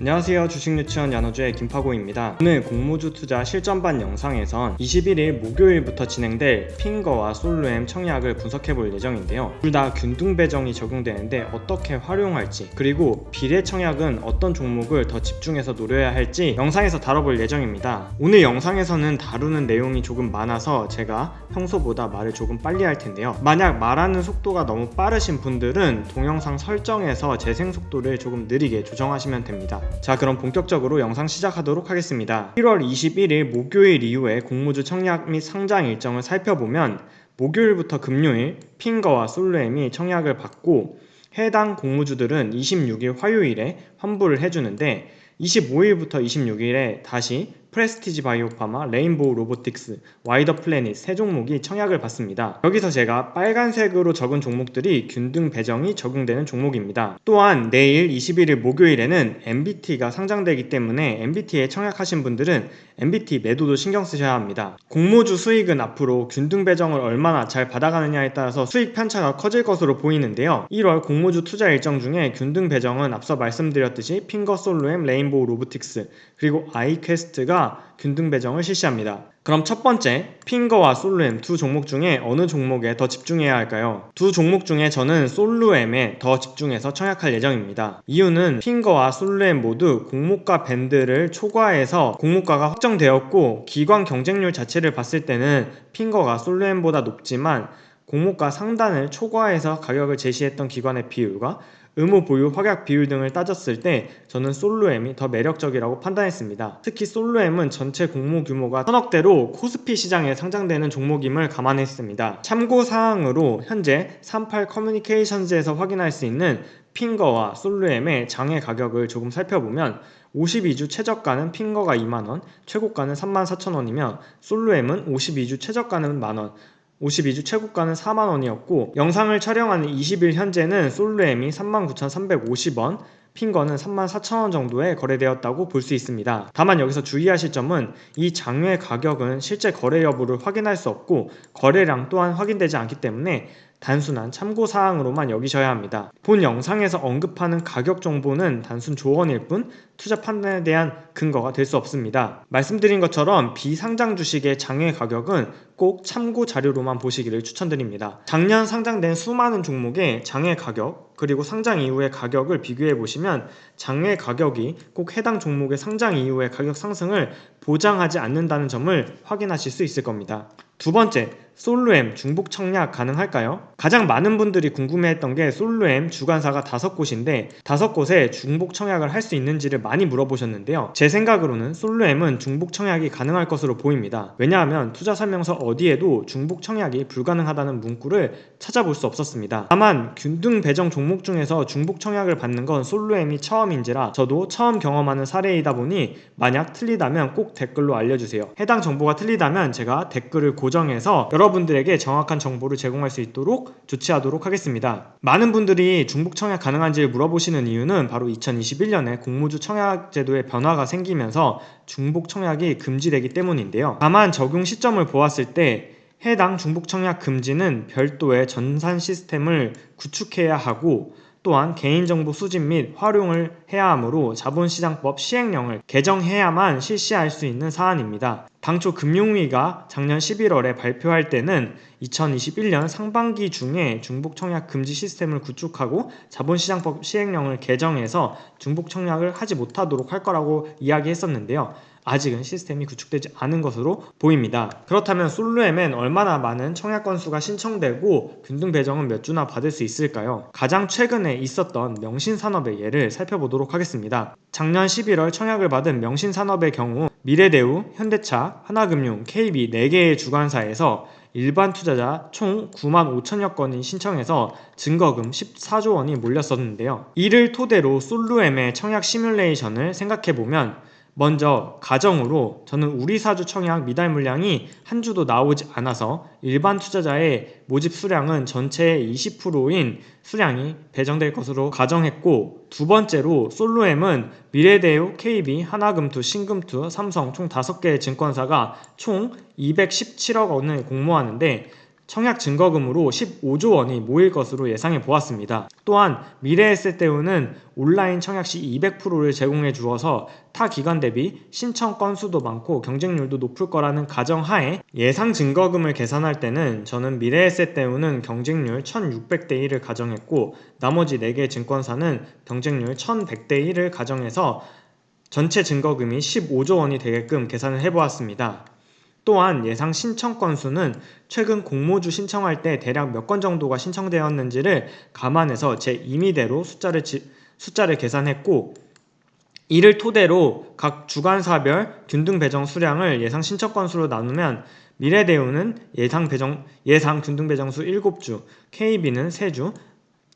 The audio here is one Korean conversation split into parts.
안녕하세요. 주식유치원 야노주의 김파고입니다. 오늘 공모주 투자 실전반 영상에선 21일 목요일부터 진행될 핑거와 솔루엠 청약을 분석해볼 예정인데요. 둘 다 균등 배정이 적용되는데 어떻게 활용할지, 그리고 비례 청약은 어떤 종목을 더 집중해서 노려야 할지 영상에서 다뤄볼 예정입니다. 오늘 영상에서는 다루는 내용이 조금 많아서 제가 평소보다 말을 조금 빨리 할 텐데요. 만약 말하는 속도가 너무 빠르신 분들은 동영상 설정에서 재생 속도를 조금 느리게 조정하시면 됩니다. 자, 그럼 본격적으로 영상 시작하도록 하겠습니다. 1월 21일 목요일 이후에 공모주 청약 및 상장 일정을 살펴보면 목요일부터 금요일 핑거와 솔루엠이 청약을 받고 해당 공모주들은 26일 화요일에 환불을 해주는데 25일부터 26일에 다시 프레스티지 바이오파마, 레인보우 로보틱스, 와이더 플래닛 세 종목이 청약을 받습니다. 여기서 제가 빨간색으로 적은 종목들이 균등 배정이 적용되는 종목입니다. 또한 내일 21일 목요일에는 MBT가 상장되기 때문에 MBT에 청약하신 분들은 MBT 매도도 신경 쓰셔야 합니다. 공모주 수익은 앞으로 균등 배정을 얼마나 잘 받아가느냐에 따라서 수익 편차가 커질 것으로 보이는데요. 1월 공모주 투자 일정 중에 균등 배정은 앞서 말씀드렸듯이 핑거 솔루엠, 레인보우 로보틱스, 그리고 아이퀘스트가 균등 배정을 실시합니다. 그럼 첫 번째, 핑거와 솔루엠 두 종목 중에 어느 종목에 더 집중해야 할까요? 두 종목 중에 저는 솔루엠에 더 집중해서 청약할 예정입니다. 이유는 핑거와 솔루엠 모두 공모가 밴드를 초과해서 공모가가 확정되었고 기관 경쟁률 자체를 봤을 때는 핑거가 솔루엠보다 높지만 공모가 상단을 초과해서 가격을 제시했던 기관의 비율과 의무 보유 확약 비율 등을 따졌을 때 저는 솔루엠이 더 매력적이라고 판단했습니다. 특히 솔루엠은 전체 공모 규모가 1000억대로 코스피 시장에 상장되는 종목임을 감안했습니다. 참고사항으로 현재 38 커뮤니케이션즈에서 확인할 수 있는 핑거와 솔루엠의 장외 가격을 조금 살펴보면 52주 최저가는 핑거가 2만원, 최고가는 34,000원이며 솔루엠은 52주 최저가는 만원, 52주 최고가는 4만원이었고 영상을 촬영하는 20일 현재는 솔루엠이 39,350원, 핑거는 34,000원 정도에 거래되었다고 볼 수 있습니다. 다만 여기서 주의하실 점은 이 장외 가격은 실제 거래 여부를 확인할 수 없고 거래량 또한 확인되지 않기 때문에 단순한 참고사항으로만 여기셔야 합니다. 본 영상에서 언급하는 가격 정보는 단순 조언일 뿐 투자 판단에 대한 근거가 될 수 없습니다. 말씀드린 것처럼 비상장 주식의 장외 가격은 꼭 참고 자료로만 보시기를 추천드립니다. 작년 상장된 수많은 종목의 장외 가격 그리고 상장 이후의 가격을 비교해 보시면 장외 가격이 꼭 해당 종목의 상장 이후의 가격 상승을 보장하지 않는다는 점을 확인하실 수 있을 겁니다. 두 번째, 솔루엠 중복 청약 가능할까요? 가장 많은 분들이 궁금해했던 게 솔루엠 주관사가 5곳인데 5곳에 중복 청약을 할 수 있는지를 많이 물어보셨는데요. 제 생각으로는 솔루엠은 중복 청약이 가능할 것으로 보입니다. 왜냐하면 투자 설명서 어디에도 중복 청약이 불가능하다는 문구를 찾아볼 수 없었습니다. 다만 균등 배정 종목 중에서 중복 청약을 받는 건 솔루엠이 처음인지라 저도 처음 경험하는 사례이다 보니 만약 틀리다면 꼭 댓글로 알려주세요. 해당 정보가 틀리다면 제가 댓글을 고정해서 여러분들에게 정확한 정보를 제공할 수 있도록 조치하도록 하겠습니다. 많은 분들이 중복 청약 가능한지를 물어보시는 이유는 바로 2021년에 공모주 청약 제도에 변화가 생기면서 중복 청약이 금지되기 때문인데요. 다만 적용 시점을 보았을 때 해당 중복 청약 금지는 별도의 전산 시스템을 구축해야 하고 또한 개인정보 수집 및 활용을 해야 하므로 자본시장법 시행령을 개정해야만 실시할 수 있는 사안입니다. 당초 금융위가 작년 11월에 발표할 때는 2021년 상반기 중에 중복 청약 금지 시스템을 구축하고 자본시장법 시행령을 개정해서 중복 청약을 하지 못하도록 할 거라고 이야기했었는데요. 아직은 시스템이 구축되지 않은 것으로 보입니다. 그렇다면 솔루엠엔 얼마나 많은 청약 건수가 신청되고 균등 배정은 몇 주나 받을 수 있을까요? 가장 최근에 있었던 명신산업의 예를 살펴보도록 하겠습니다. 작년 11월 청약을 받은 명신산업의 경우 미래대우, 현대차, 하나금융, KB 4개의 주관사에서 일반 투자자 총 9만 5천여 건이 신청해서 증거금 14조 원이 몰렸었는데요. 이를 토대로 솔루엠의 청약 시뮬레이션을 생각해보면 먼저 가정으로 저는 우리 사주 청약 미달 물량이 한 주도 나오지 않아서 일반 투자자의 모집 수량은 전체의 20%인 수량이 배정될 것으로 가정했고, 두 번째로 솔루엠은 미래대우, KB, 하나금투, 신금투, 삼성 총 5개의 증권사가 총 217억 원을 공모하는데 청약 증거금으로 15조 원이 모일 것으로 예상해 보았습니다. 또한 미래에셋대우는 온라인 청약 시 200%를 제공해 주어서 타 기관 대비 신청 건수도 많고 경쟁률도 높을 거라는 가정하에 예상 증거금을 계산할 때는 저는 미래에셋대우는 경쟁률 1600대 1을 가정했고 나머지 4개 증권사는 경쟁률 1100대 1을 가정해서 전체 증거금이 15조 원이 되게끔 계산을 해보았습니다. 또한 예상 신청 건수는 최근 공모주 신청할 때 대략 몇 건 정도가 신청되었는지를 감안해서 제 임의대로 숫자를 계산했고 이를 토대로 각 주관사별 균등 배정 수량을 예상 신청 건수로 나누면 미래대우는 예상 균등 배정수 7주, KB는 3주,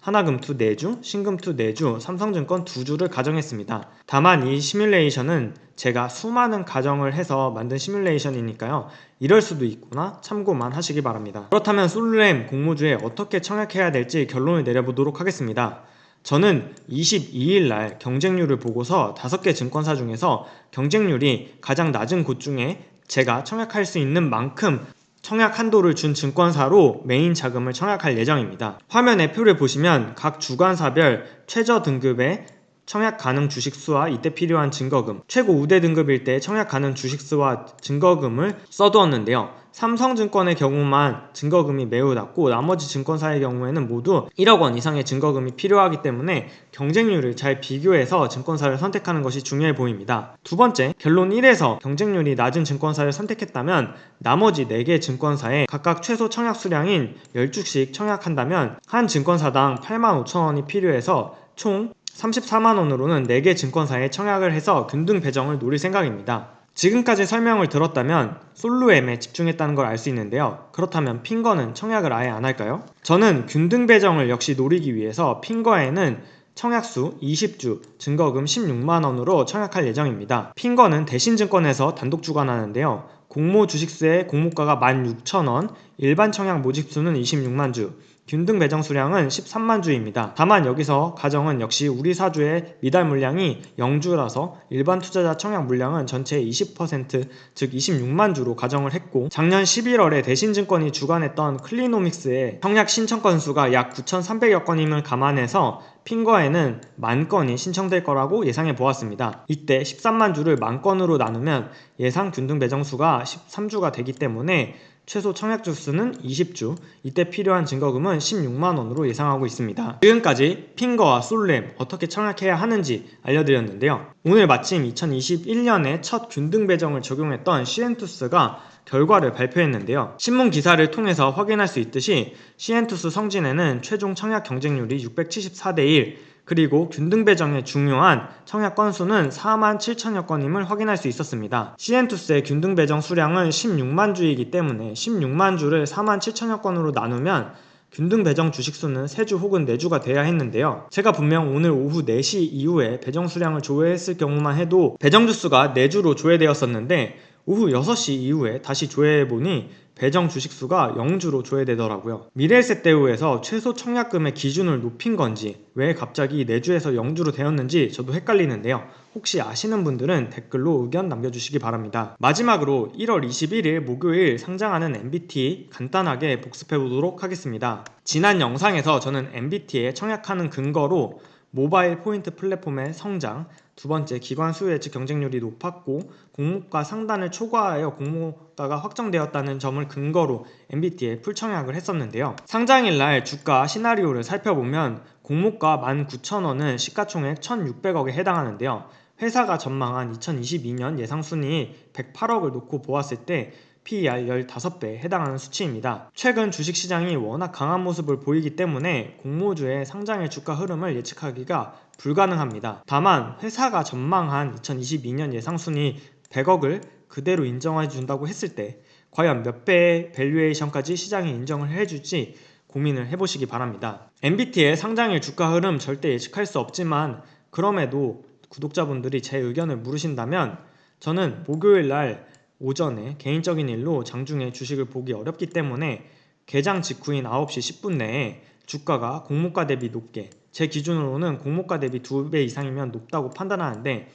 하나금투 4주, 신금투 4주, 삼성증권 2주를 가정했습니다. 다만 이 시뮬레이션은 제가 수많은 가정을 해서 만든 시뮬레이션이니까요. 이럴 수도 있구나 참고만 하시기 바랍니다. 그렇다면 솔루엠 공모주에 어떻게 청약해야 될지 결론을 내려보도록 하겠습니다. 저는 22일 날 경쟁률을 보고서 5개 증권사 중에서 경쟁률이 가장 낮은 곳 중에 제가 청약할 수 있는 만큼 청약 한도를 준 증권사로 메인 자금을 청약할 예정입니다. 화면에 표를 보시면 각 주관사별 최저 등급의 청약 가능 주식수와 이때 필요한 증거금, 최고 우대 등급일 때 청약 가능 주식수와 증거금을 써두었는데요. 삼성증권의 경우만 증거금이 매우 낮고 나머지 증권사의 경우에는 모두 1억 원 이상의 증거금이 필요하기 때문에 경쟁률을 잘 비교해서 증권사를 선택하는 것이 중요해 보입니다. 두 번째, 결론 1에서 경쟁률이 낮은 증권사를 선택했다면 나머지 4개 증권사에 각각 최소 청약 수량인 10주씩 청약한다면 한 증권사당 85,000원이 필요해서 총 34만원으로는 4개 증권사에 청약을 해서 균등 배정을 노릴 생각입니다. 지금까지 설명을 들었다면 솔루엠에 집중했다는 걸 알 수 있는데요. 그렇다면 핑거는 청약을 아예 안 할까요? 저는 균등 배정을 역시 노리기 위해서 핑거에는 청약수 20주, 증거금 16만원으로 청약할 예정입니다. 핑거는 대신증권에서 단독 주관하는데요. 공모 주식수의 공모가가 16,000원, 일반 청약 모집수는 26만주, 균등 배정 수량은 13만 주입니다. 다만 여기서 가정은 역시 우리 사주의 미달 물량이 0주라서 일반 투자자 청약 물량은 전체의 20%, 즉 26만 주로 가정을 했고 작년 11월에 대신증권이 주관했던 클리노믹스의 청약 신청 건수가 약 9,300여 건임을 감안해서 핑거에는 10,000건이 신청될 거라고 예상해 보았습니다. 이때 13만 주를 10,000건으로 나누면 예상 균등 배정 수가 13주가 되기 때문에 최소 청약주 수는 20주, 이때 필요한 증거금은 16만원으로 예상하고 있습니다. 지금까지 핑거와 솔루엠 어떻게 청약해야 하는지 알려드렸는데요. 오늘 마침 2021년에 첫 균등 배정을 적용했던 시엔투스가 결과를 발표했는데요. 신문 기사를 통해서 확인할 수 있듯이 시엔투스 성진에는 최종 청약 경쟁률이 674대 1, 그리고 균등 배정의 중요한 청약 건수는 47,000여 건임을 확인할 수 있었습니다. 시엔투스의 균등 배정 수량은 16만 주이기 때문에 16만 주를 47,000여 건으로 나누면 균등 배정 주식수는 3주 혹은 4주가 돼야 했는데요. 제가 분명 오늘 오후 4시 이후에 배정 수량을 조회했을 경우만 해도 배정 주수가 4주로 조회되었었는데 오후 6시 이후에 다시 조회해보니 배정 주식수가 0주로 조회되더라고요. 미래에셋대우에서 최소 청약금의 기준을 높인 건지 왜 갑자기 4주에서 0주로 되었는지 저도 헷갈리는데요. 혹시 아시는 분들은 댓글로 의견 남겨주시기 바랍니다. 마지막으로 1월 21일 목요일 상장하는 MBT 간단하게 복습해보도록 하겠습니다. 지난 영상에서 저는 MBT에 청약하는 근거로 모바일 포인트 플랫폼의 성장, 두 번째, 기관 수요 예측 경쟁률이 높았고 공모가 상단을 초과하여 공모가가 확정되었다는 점을 근거로 MBT에 풀청약을 했었는데요. 상장일 날 주가 시나리오를 살펴보면 공모가 19,000원은 시가총액 1,600억에 해당하는데요. 회사가 전망한 2022년 예상순이익 108억을 놓고 보았을 때 PER 15배에 해당하는 수치입니다. 최근 주식시장이 워낙 강한 모습을 보이기 때문에 공모주의 상장의 주가 흐름을 예측하기가 불가능합니다. 다만 회사가 전망한 2022년 예상순이익 100억을 그대로 인정해 준다고 했을 때 과연 몇 배의 밸류에이션까지 시장이 인정을 해줄지 고민을 해보시기 바랍니다. MBT의 상장일 주가 흐름 절대 예측할 수 없지만 그럼에도 구독자분들이 제 의견을 물으신다면 저는 목요일 날 오전에 개인적인 일로 장중에 주식을 보기 어렵기 때문에 개장 직후인 9시 10분 내에 주가가 공모가 대비 높게, 제 기준으로는 공모가 대비 2배 이상이면 높다고 판단하는데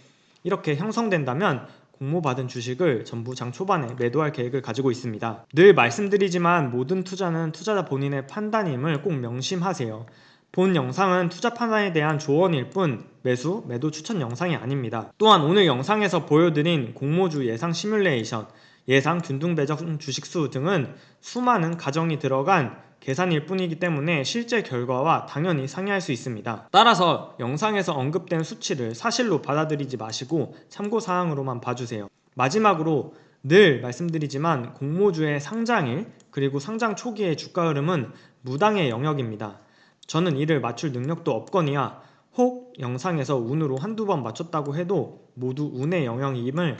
이렇게 형성된다면 공모받은 주식을 전부 장 초반에 매도할 계획을 가지고 있습니다. 늘 말씀드리지만 모든 투자는 투자자 본인의 판단임을 꼭 명심하세요. 본 영상은 투자 판단에 대한 조언일 뿐 매수, 매도 추천 영상이 아닙니다. 또한 오늘 영상에서 보여드린 공모주 예상 시뮬레이션, 예상 균등배정 주식수 등은 수많은 가정이 들어간 계산일 뿐이기 때문에 실제 결과와 당연히 상이할 수 있습니다. 따라서 영상에서 언급된 수치를 사실로 받아들이지 마시고 참고사항으로만 봐주세요. 마지막으로 늘 말씀드리지만 공모주의 상장일 그리고 상장 초기의 주가 흐름은 무당의 영역입니다. 저는 이를 맞출 능력도 없거니와 혹 영상에서 운으로 한두 번 맞췄다고 해도 모두 운의 영역임을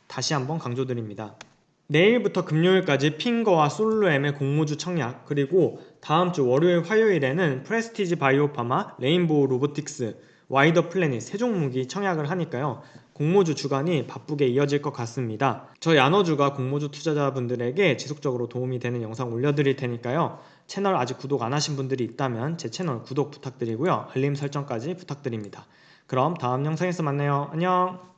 다시 한번 강조드립니다. 내일부터 금요일까지 핑거와 솔로엠의 공모주 청약, 그리고 다음주 월요일 화요일에는 프레스티지 바이오파마, 레인보우 로보틱스, 와이더 플래닛 세 종목이 청약을 하니까요, 공모주 주간이 바쁘게 이어질 것 같습니다. 저 야너주가 공모주 투자자분들에게 지속적으로 도움이 되는 영상 올려드릴 테니까요, 채널 아직 구독 안 하신 분들이 있다면 제 채널 구독 부탁드리고요, 알림 설정까지 부탁드립니다. 그럼 다음 영상에서 만나요. 안녕.